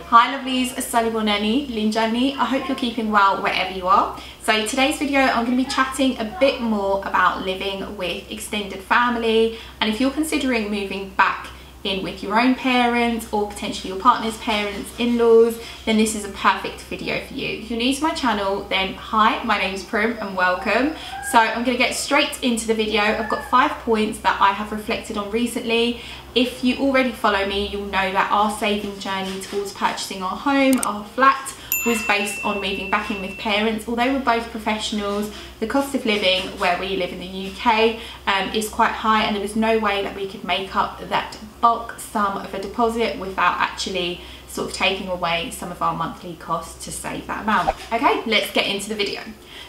Hi lovelies, Salibonani, Linjani. I hope you're keeping well wherever you are. So today's video I'm going to be chatting a bit more about living with extended family, and if you're considering moving back in with your own parents or potentially your partner's parents, in-laws, then this is a perfect video for you. If you're new to my channel, then hi, my name is Prim and welcome. So I'm going to get straight into the video. I've got 5 points that I have reflected on recently. If you already follow me, you'll know that our saving journey towards purchasing our home, our flat, was based on moving back in with parents. Although we're both professionals, the cost of living where we live in the UK is quite high, and there was no way that we could make up that bulk sum of a deposit without actually sort of taking away some of our monthly costs to save that amount. Okay, let's get into the video.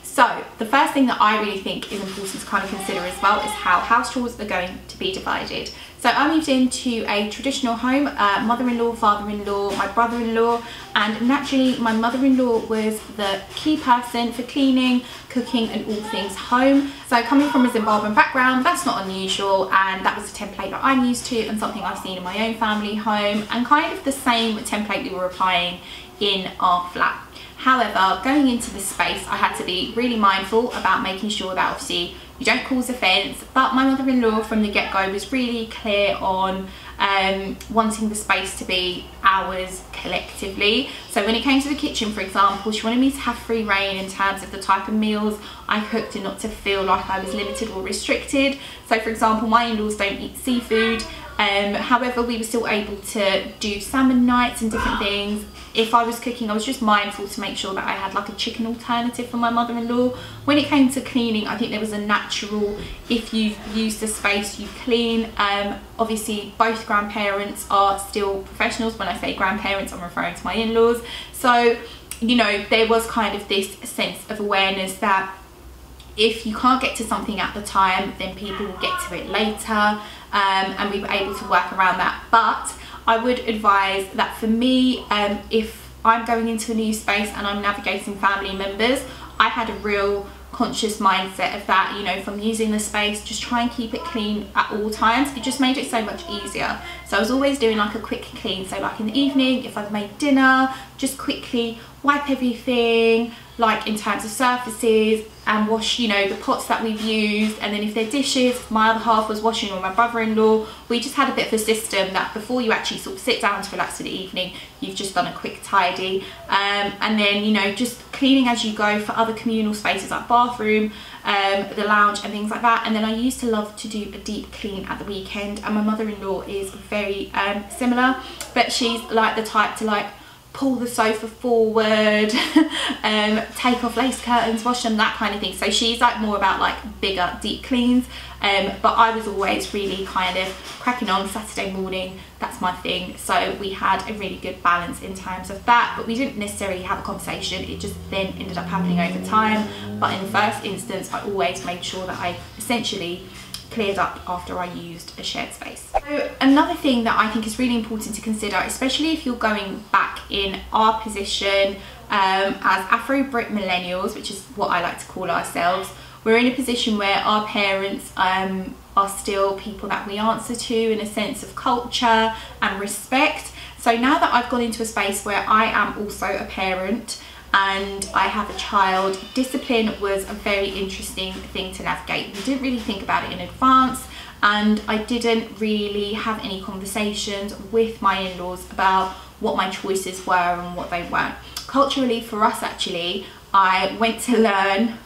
So the first thing that I really think is important to kind of consider as well is how house chores are going to be divided. So I moved into a traditional home, mother-in-law, father-in-law, my brother-in-law, and naturally my mother-in-law was the key person for cleaning, cooking and all things home. So coming from a Zimbabwean background, that's not unusual, and that was a template that I'm used to and something I've seen in my own family home, and kind of the same template we were applying in our flat. However, going into this space, I had to be really mindful about making sure that obviously you don't cause offence, but my mother-in-law from the get-go was really clear on wanting the space to be ours collectively. So when it came to the kitchen, for example, she wanted me to have free reign in terms of the type of meals I cooked and not to feel like I was limited or restricted. So for example, my in-laws don't eat seafood. However, we were still able to do salmon nights and different things. If I was cooking, I was just mindful to make sure that I had like a chicken alternative for my mother-in-law. When it came to cleaning, I think there was a natural, if you've used the space, you clean. Obviously, both grandparents are still professionals. When I say grandparents, I'm referring to my in-laws. So, you know, there was kind of this sense of awareness that if you can't get to something at the time, then people will get to it later. And we were able to work around that. But I would advise that for me, if I'm going into a new space and I'm navigating family members, I had a real conscious mindset of that, you know, from using the space, just try and keep it clean at all times. It just made it so much easier. So I was always doing like a quick clean. So like in the evening, if I've made dinner, just quickly wipe everything, like in terms of surfaces, and wash, you know, the pots that we've used. And then if they're dishes, my other half was washing, or my brother-in-law, we just had a bit of a system that before you actually sort of sit down to relax for the evening, you've just done a quick tidy. And then, you know, just cleaning as you go for other communal spaces like bathroom, the lounge and things like that. And then I used to love to do a deep clean at the weekend, and my mother-in-law is very similar, but she's like the type to like pull the sofa forward, take off lace curtains, wash them, that kind of thing. So she's like more about like bigger deep cleans, but I was always really kind of cracking on Saturday morning, that's my thing. So we had a really good balance in terms of that, but we didn't necessarily have a conversation, it just then ended up happening over time. But in the first instance, I always made sure that I essentially cleared up after I used a shared space. So another thing that I think is really important to consider, especially if you're going back in our position as Afro-Brit millennials, which is what I like to call ourselves, we're in a position where our parents are still people that we answer to in a sense of culture and respect. So now that I've gone into a space where I am also a parent and I have a child, discipline was a very interesting thing to navigate. We didn't really think about it in advance, and I didn't really have any conversations with my in-laws about what my choices were and what they weren't. Culturally for us actually, I went to learn,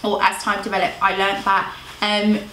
or as time developed, I learned that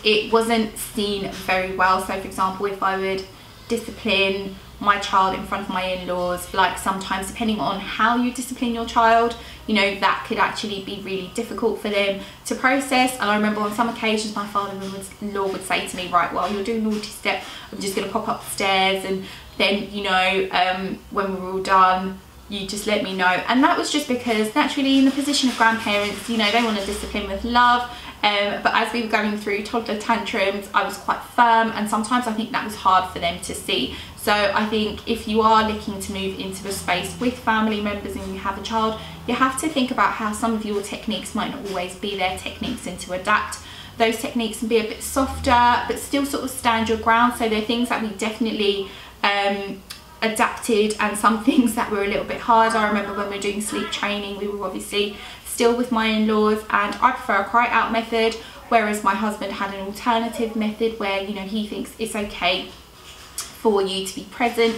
it wasn't seen very well. So for example, if I would discipline my child in front of my in-laws, like sometimes depending on how you discipline your child, you know, that could actually be really difficult for them to process. And I remember on some occasions my father-in-law would say to me, right, well, you're doing naughty step, I'm just going to pop up the stairs, and then, you know, when we're all done, you just let me know. And that was just because naturally in the position of grandparents, you know, they want to discipline with love. But as we were going through toddler tantrums, I was quite firm, and sometimes I think that was hard for them to see. So I think if you are looking to move into a space with family members and you have a child, you have to think about how some of your techniques might not always be their techniques, and to adapt those techniques and be a bit softer but still sort of stand your ground. So there are things that we definitely adapted, and some things that were a little bit hard. I remember when we were doing sleep training, we were obviously still with my in-laws, and I prefer a cry out method, whereas my husband had an alternative method where, you know, he thinks it's okay for you to be present.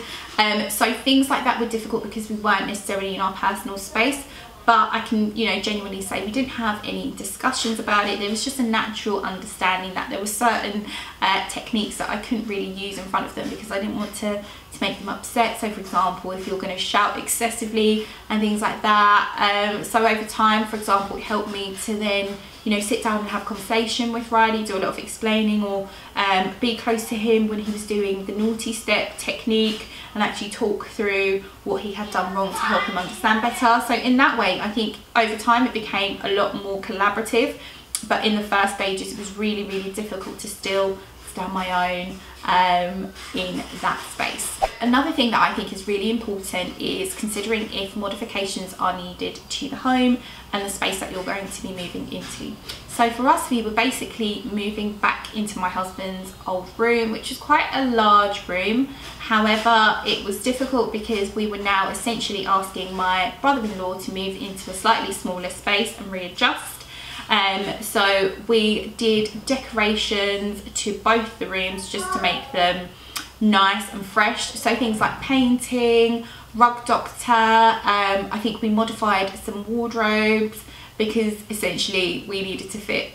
So things like that were difficult because we weren't necessarily in our personal space, but I can, you know, genuinely say we didn't have any discussions about it. There was just a natural understanding that there were certain techniques that I couldn't really use in front of them because I didn't want to make them upset. So for example, if you're going to shout excessively and things like that. So over time, for example, it helped me to then, you know, sit down and have a conversation with Riley, do a lot of explaining, or be close to him when he was doing the naughty step technique, and actually talk through what he had done wrong to help him understand better. So in that way, I think over time it became a lot more collaborative, but in the first stages it was really, really difficult to still stand my own in that space. Another thing that I think is really important is considering if modifications are needed to the home and the space that you're going to be moving into. So for us, we were basically moving back into my husband's old room, which is quite a large room. However, it was difficult because we were now essentially asking my brother-in-law to move into a slightly smaller space and readjust. So we did decorations to both the rooms just to make them nice and fresh. So things like painting, rug doctor, I think we modified some wardrobes because essentially we needed to fit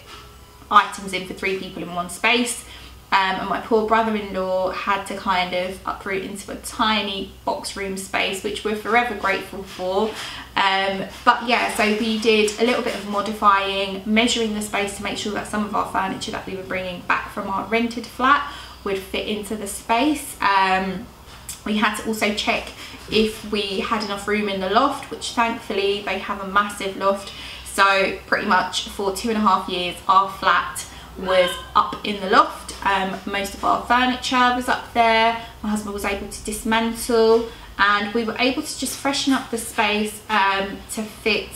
items in for 3 people in one space. And my poor brother-in-law had to kind of uproot into a tiny box room space, which we're forever grateful for. But yeah, so we did a little bit of modifying, measuring the space to make sure that some of our furniture that we were bringing back from our rented flat would fit into the space. We had to also check if we had enough room in the loft, which thankfully they have a massive loft. So pretty much for 2.5 years, our flat was up in the loft. Most of our furniture was up there. My husband was able to dismantle, and we were able to just freshen up the space to fit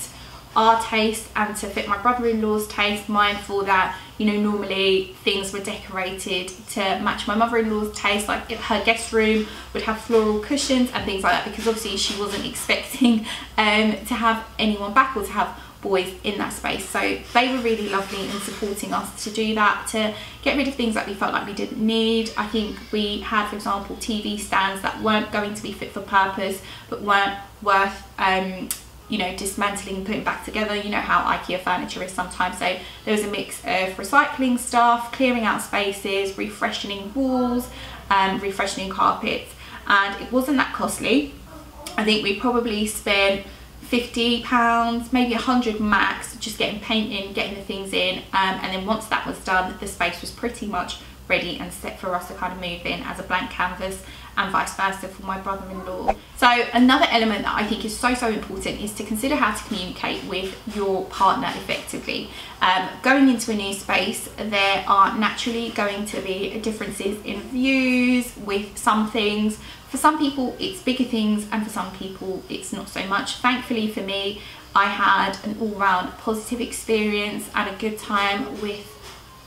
our taste and to fit my brother-in-law's taste, mindful that, you know, normally things were decorated to match my mother-in-law's taste, like if her guest room would have floral cushions and things like that, because obviously she wasn't expecting to have anyone back or to have boys in that space. So they were really lovely in supporting us to do that, to get rid of things that we felt like we didn't need. I think we had, for example, TV stands that weren't going to be fit for purpose but weren't worth you know, dismantling and putting back together. You know how IKEA furniture is sometimes. So there was a mix of recycling stuff, clearing out spaces, refreshing walls, refreshing carpets, and it wasn't that costly. I think we probably spent £50, maybe 100 max, just getting paint in, getting the things in, and then once that was done, the space was pretty much ready and set for us to kind of move in as a blank canvas, and vice versa for my brother-in-law. So another element that I think is so important is to consider how to communicate with your partner effectively. Going into a new space, there are naturally going to be differences in views with some things. For some people it's bigger things, and for some people it's not so much. Thankfully for me, I had an all-round positive experience and a good time with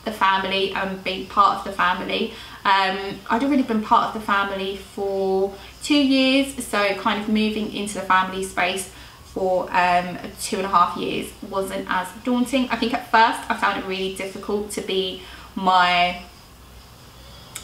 the family and being part of the family. I'd already been part of the family for 2 years, so kind of moving into the family space for 2.5 years wasn't as daunting. I think at first I found it really difficult to be my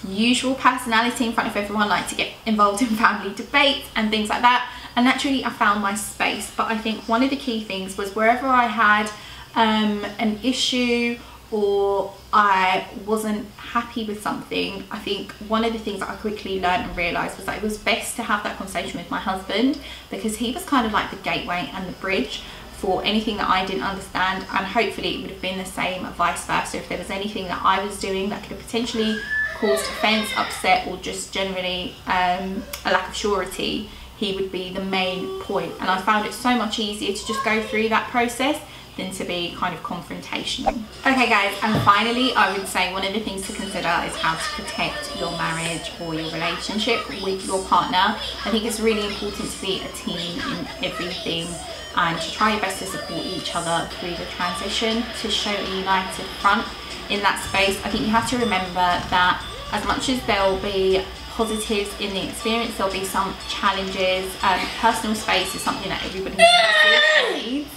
usual personality in front of everyone, like to get involved in family debates and things like that, and naturally I found my space. But I think one of the key things was wherever I had an issue or I wasn't happy with something, I think one of the things that I quickly learned and realised was that it was best to have that conversation with my husband, because he was kind of like the gateway and the bridge for anything that I didn't understand, and hopefully it would have been the same vice versa. If there was anything that I was doing that could have potentially caused offence, upset, or just generally a lack of surety, he would be the main point. And I found it so much easier to just go through that process than to be kind of confrontational. Okay guys, and finally I would say one of the things to consider is how to protect your marriage or your relationship with your partner. I think it's really important to be a team in everything and to try your best to support each other through the transition, to show a united front in that space. I think you have to remember that as much as there'll be positives in the experience. There'll be some challenges. Personal space is something that everybody needs,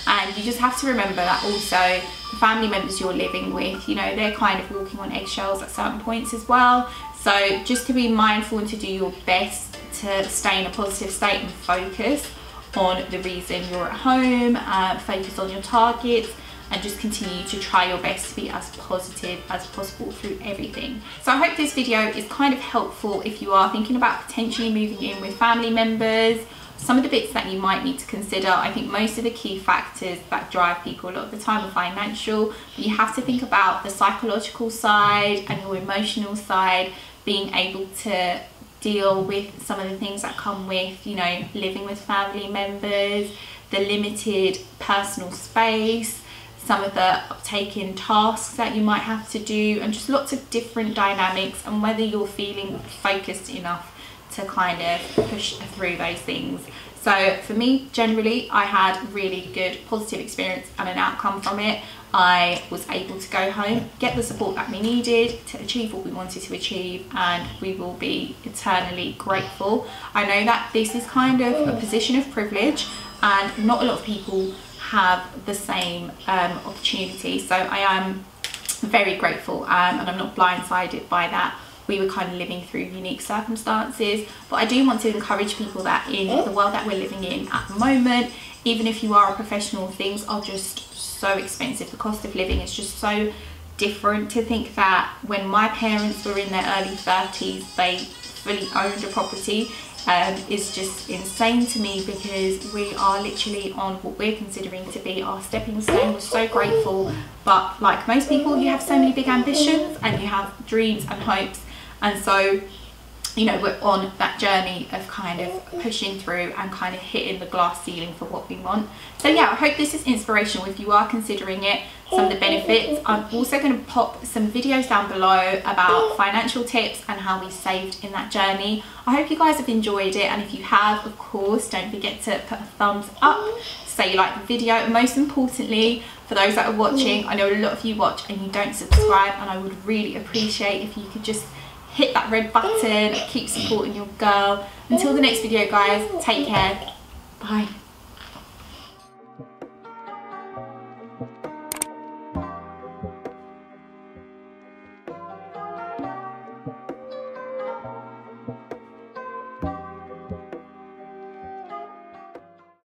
and you just have to remember that also the family members you're living with, you know, they're kind of walking on eggshells at certain points as well. So just to be mindful and to do your best to stay in a positive state and focus on the reason you're at home, focus on your targets, and just continue to try your best to be as positive as possible through everything. So I hope this video is kind of helpful if you are thinking about potentially moving in with family members. Some of the bits that you might need to consider, I think most of the key factors that drive people a lot of the time are financial, but you have to think about the psychological side and your emotional side, being able to deal with some of the things that come with, you know, living with family members, the limited personal space, some of the taking tasks that you might have to do, and just lots of different dynamics, and whether you're feeling focused enough to kind of push through those things. So for me, generally, I had really good positive experience and an outcome from it. I was able to go home, get the support that we needed to achieve what we wanted to achieve, and we will be eternally grateful. I know that this is kind of a position of privilege, and not a lot of people have the same opportunity, so I am very grateful, and I'm not blindsided by that. We were kind of living through unique circumstances, but I do want to encourage people that in the world that we're living in at the moment, even if you are a professional, things are just so expensive. The cost of living is just so different. To think that when my parents were in their early 30s, they fully owned a property is just insane to me, because we are literally on what we're considering to be our stepping stone. We're so grateful, but like most people, you have so many big ambitions and you have dreams and hopes, and so, you know, we're on that journey of kind of pushing through and kind of hitting the glass ceiling for what we want. So yeah, I hope this is inspirational if you are considering it, some of the benefits. I'm also going to pop some videos down below about financial tips and how we saved in that journey. I hope you guys have enjoyed it, and if you have, of course, don't forget to put a thumbs up, say you like the video, and most importantly, for those that are watching, I know a lot of you watch and you don't subscribe, and I would really appreciate if you could just hit that red button, keep supporting your girl. Until the next video, guys, take care, bye.